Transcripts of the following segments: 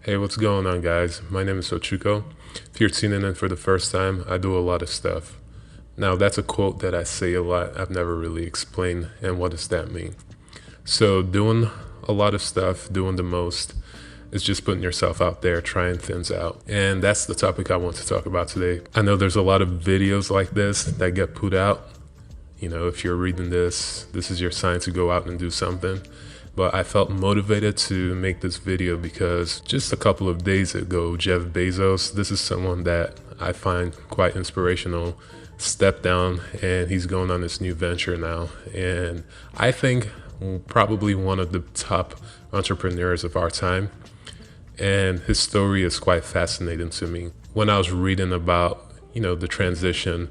Hey, what's going on, guys? My name is Ochuko. If you're tuning in for the first time, I do a lot of stuff. Now, that's a quote that I say a lot. I've never really explained, and what does that mean? So, doing a lot of stuff, doing the most, is just putting yourself out there, trying things out. And that's the topic I want to talk about today. I know there's a lot of videos like this that get put out. If you're reading this is your sign to go out and do something. But I felt motivated to make this video because just a couple of days ago, Jeff Bezos, this is someone that I find quite inspirational, stepped down and he's going on this new venture now. And I think probably one of the top entrepreneurs of our time. And his story is quite fascinating to me. When I was reading about, the transition,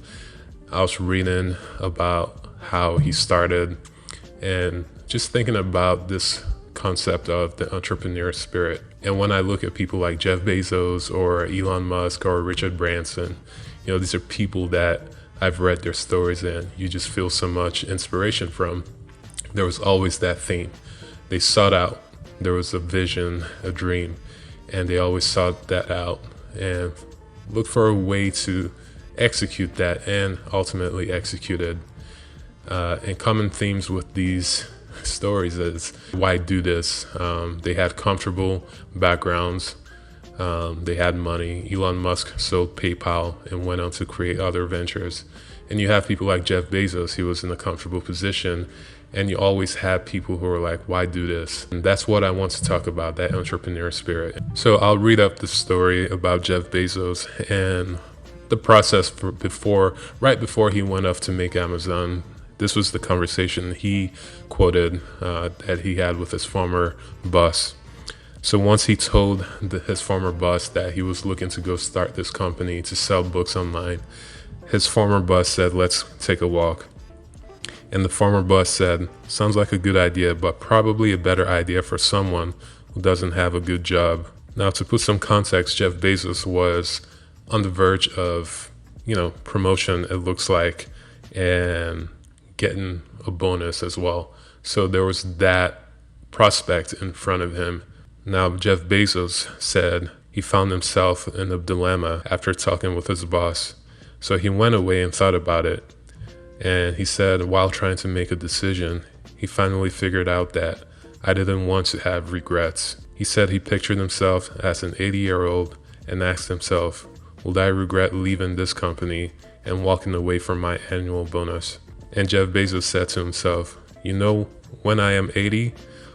I was reading about how he started and just thinking about this concept of the entrepreneur spirit. And when I look at people like Jeff Bezos or Elon Musk or Richard Branson, these are people that I've read their stories and you just feel so much inspiration from. There was always that theme. They sought out, there was a vision, a dream, and they always sought that out and looked for a way to execute that and ultimately executed. And common themes with these stories is why do this? They had comfortable backgrounds. They had money. Elon Musk sold PayPal and went on to create other ventures. And you have people like Jeff Bezos, he was in a comfortable position. And you always have people who are like, why do this? And that's what I want to talk about, that entrepreneur spirit. So I'll read up the story about Jeff Bezos and the process right before he went off to make Amazon. This was the conversation he quoted that he had with his former boss. So once he told his former boss that he was looking to go start this company to sell books online, his former boss said, let's take a walk. And the former boss said, sounds like a good idea, but probably a better idea for someone who doesn't have a good job. Now, to put some context, Jeff Bezos was on the verge of, promotion, it looks like, and getting a bonus as well. So there was that prospect in front of him. Now, Jeff Bezos said he found himself in a dilemma after talking with his boss. So he went away and thought about it. And he said, while trying to make a decision, he finally figured out that I didn't want to have regrets. He said he pictured himself as an 80-year-old and asked himself, would I regret leaving this company and walking away from my annual bonus? And Jeff Bezos said to himself, when I am 80,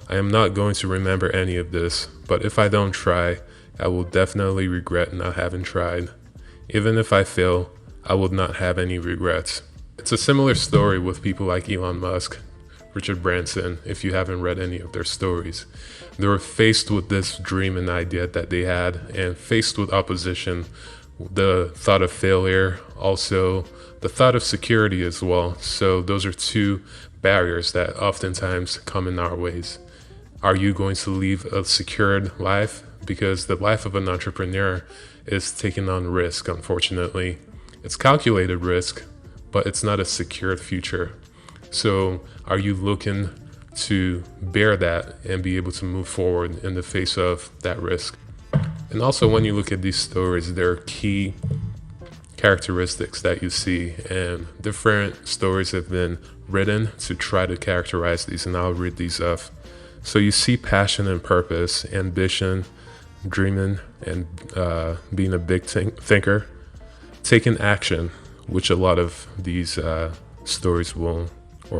I am not going to remember any of this, but if I don't try, I will definitely regret not having tried. Even if I fail, I will not have any regrets. It's a similar story with people like Elon Musk, Richard Branson, if you haven't read any of their stories. They were faced with this dream and idea that they had, and faced with opposition, the thought of failure, also the thought of security as well. So those are two barriers that oftentimes come in our ways. Are you going to leave a secured life? Because the life of an entrepreneur is taking on risk, unfortunately. It's calculated risk, but it's not a secured future. So are you looking to bear that and be able to move forward in the face of that risk? And also, when you look at these stories, there are key characteristics that you see, and different stories have been written to try to characterize these, and I'll read these off. So you see passion and purpose, ambition, dreaming, and being a big thinker, taking action, which a lot of these stories or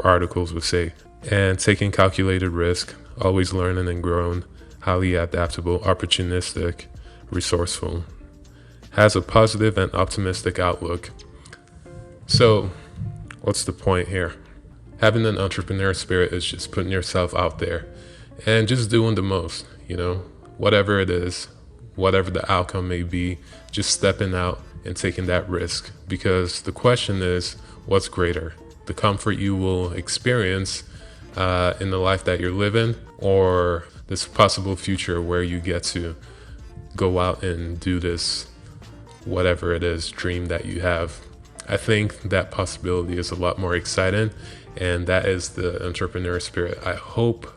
articles will say, and taking calculated risk, always learning and growing, highly adaptable, opportunistic, resourceful, has a positive and optimistic outlook. So what's the point here? Having an entrepreneur spirit is just putting yourself out there and just doing the most, whatever it is, whatever the outcome may be, just stepping out and taking that risk. Because the question is, what's greater? The comfort you will experience in the life that you're living, or this possible future where you get to go out and do this, whatever it is, dream that you have. I think that possibility is a lot more exciting, and that is the entrepreneur spirit. I hope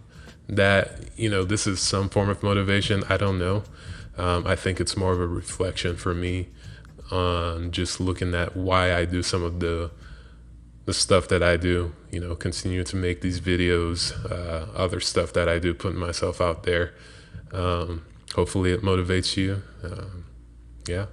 that, this is some form of motivation. I don't know. I think it's more of a reflection for me on just looking at why I do some of the stuff that I do, continue to make these videos, other stuff that I do, putting myself out there. Hopefully it motivates you. Yeah.